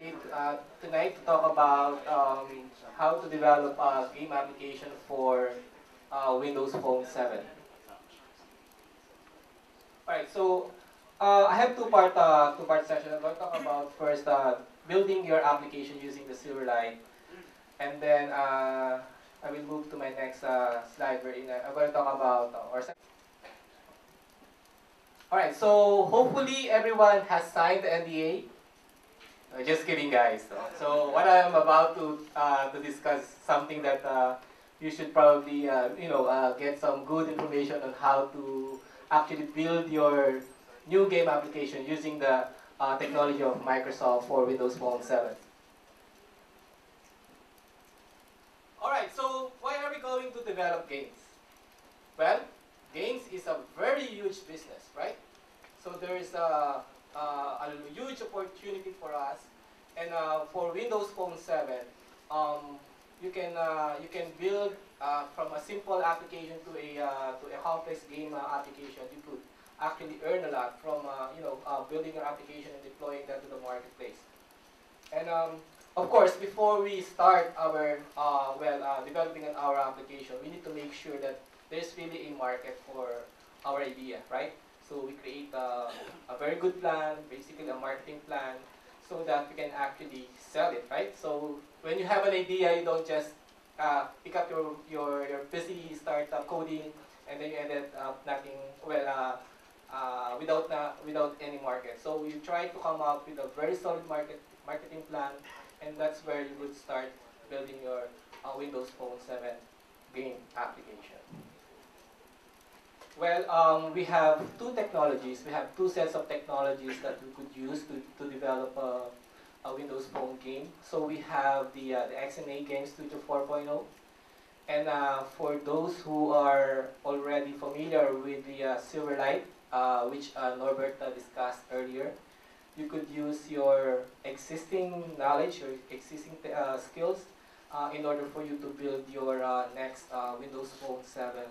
Tonight to talk about how to develop a game application for Windows Phone 7. Alright, so I have two-part session. I'm going to talk about first building your application using the Silverlight, and then I will move to my next slide wherein I'm going to talk about Alright, so hopefully everyone has signed the NDA. Just kidding, guys. So what I am about to discuss something that you should probably get some good information on how to actually build your new game application using the technology of Microsoft for Windows Phone 7. All right. So why are we going to develop games? Well, games is a very huge business, right? So there is a huge opportunity for us, and for Windows Phone 7, you can build from a simple application to a complex game application. You could actually earn a lot from building your application and deploying that to the marketplace. And of course, before we start our developing our application, we need to make sure that there's really a market for our idea, right? So we create a very good plan, basically a marketing plan, so that we can actually sell it, right? So when you have an idea, you don't just pick up your PC, start coding, and then you ended up nothing, without any market. So you try to come up with a very solid marketing plan, and that's where you would start building your Windows Phone 7 game application. Well, we have two technologies. We have two sets of technologies that we could use to develop a Windows Phone game. So we have the XNA Game Studio 4.0. And for those who are already familiar with the Silverlight, which Norbert discussed earlier, you could use your existing knowledge, your existing skills in order for you to build your next Windows Phone 7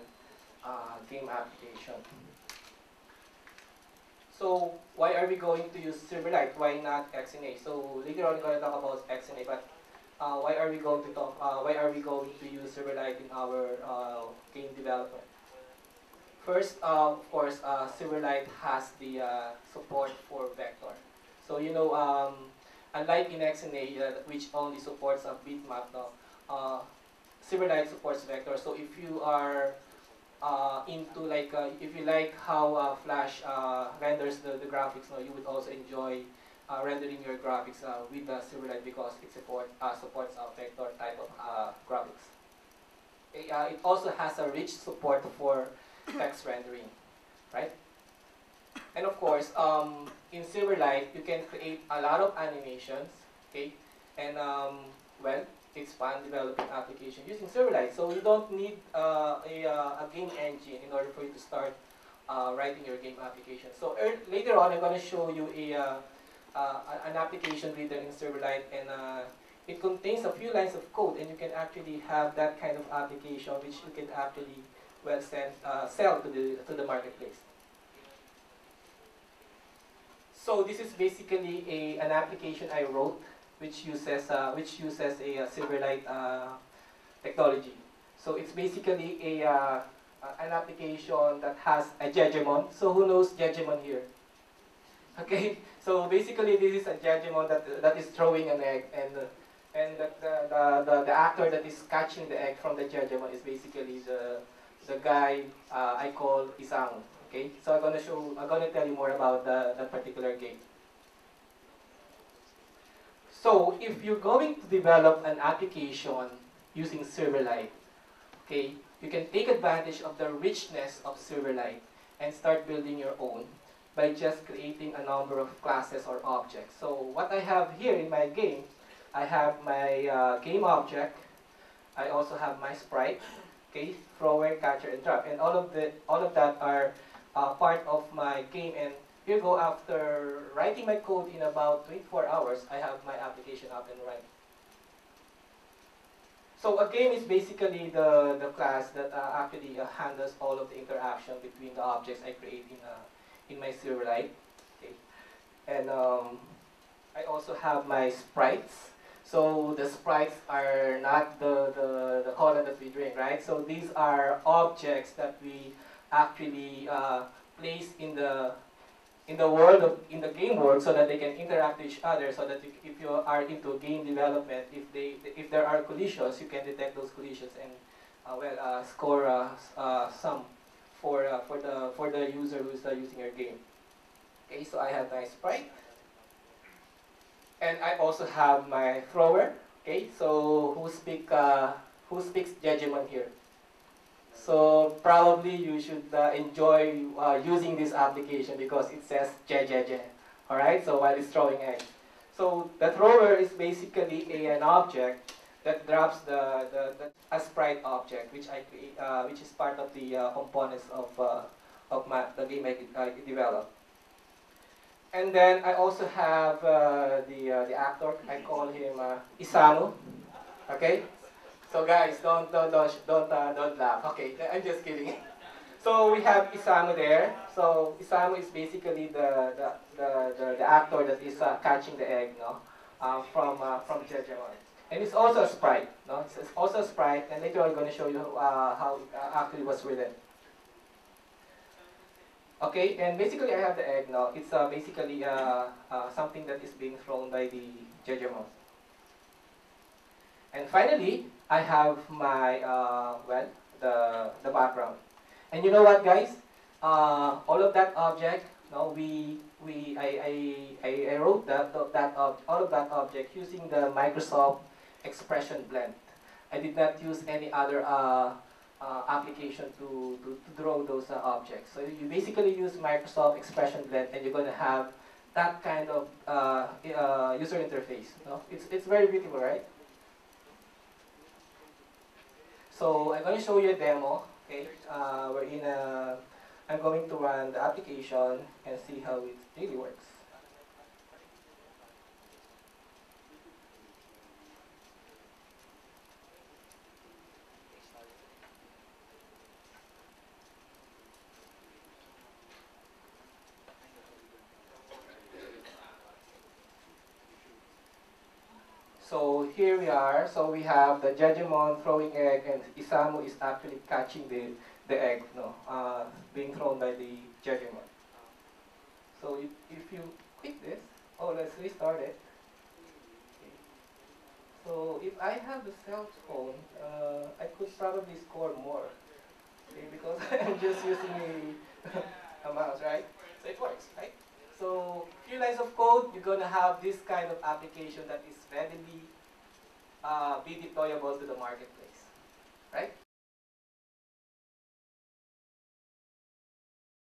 game application. So why are we going to use Silverlight? Why not XNA? So later on, we're going to talk about XNA, but why are we going to talk? Why are we going to use Silverlight in our game development? First, of course, Silverlight has the support for vector. So unlike in XNA, which only supports a bitmap, Silverlight supports vector. So if you are if you like how Flash renders the graphics, you would also enjoy rendering your graphics with the Silverlight because it supports a vector type of graphics. It also has a rich support for text rendering, right? And of course, in Silverlight, you can create a lot of animations, okay? And it's fun developing application using Silverlight. So you don't need a game engine in order for you to start writing your game application. So later on, I'm going to show you an application reader in Silverlight, and it contains a few lines of code, and you can actually have that kind of application which you can actually sell to the marketplace. So this is basically an application I wrote which uses a Silverlight technology. So it's basically an application that has a Jejemon. So who knows Jejemon here? Okay, so basically this is a Jejemon that is throwing an egg, and the actor that is catching the egg from the Jejemon is basically the guy I call Isang. Okay, so I'm gonna tell you more about that particular game. So if you're going to develop an application using Silverlight, okay, you can take advantage of the richness of Silverlight and start building your own by just creating a number of classes or objects. So what I have here in my game, I have my game object. I also have my sprite, okay, thrower, catcher, and drop, and all of that are part of my game. And here you go, after writing my code in about 24 hours, I have my application up and running. So a game is basically the class that actually handles all of the interaction between the objects I create in my Silverlight. Okay. And I also have my sprites. So the sprites are not the cola that we drink, right? So these are objects that we actually place in the world of in the game world so that they can interact with each other. So that if you are into game development, if there are collisions, you can detect those collisions and score some for the user who's using your game. Okay, so I have my sprite. And I also have my thrower. Okay, so who speaks Jejemon here? So probably you should enjoy using this application because it says Jejeje. All right, so while it's throwing eggs. So the thrower is basically an object that drops a sprite object, which I create, which is part of the components of the game I developed. And then I also have the actor. I call him Isamu. Okay. So guys, don't laugh. Okay, I'm just kidding. So we have Isamu there. So Isamu is basically the actor that is catching the egg, no, from Jejemon. And it's also a sprite, no. It's also a sprite, and later I'm going to show you how it actually was written. Okay, and basically I have the egg now. It's basically something that is being thrown by the Jejemon. And finally, I have my, the background. And you know what, guys? All of that object, no, I wrote all of that object using the Microsoft Expression Blend. I did not use any other application to draw those objects. So you basically use Microsoft Expression Blend, and you're going to have that kind of user interface. No? It's very beautiful, right? So I'm going to show you a demo. Okay, I'm going to run the application and see how it really works. So here we are. So we have the Jejemon throwing egg, and Isamu is actually catching the egg, no, being thrown by the Jejemon. So if you click this, oh, let's restart it. Okay. So if I have a cell phone, I could probably score more, okay, because I'm just using a mouse, right? So it works, right? So few lines of code, you're gonna have this kind of application that is readily be deployable to the marketplace, right?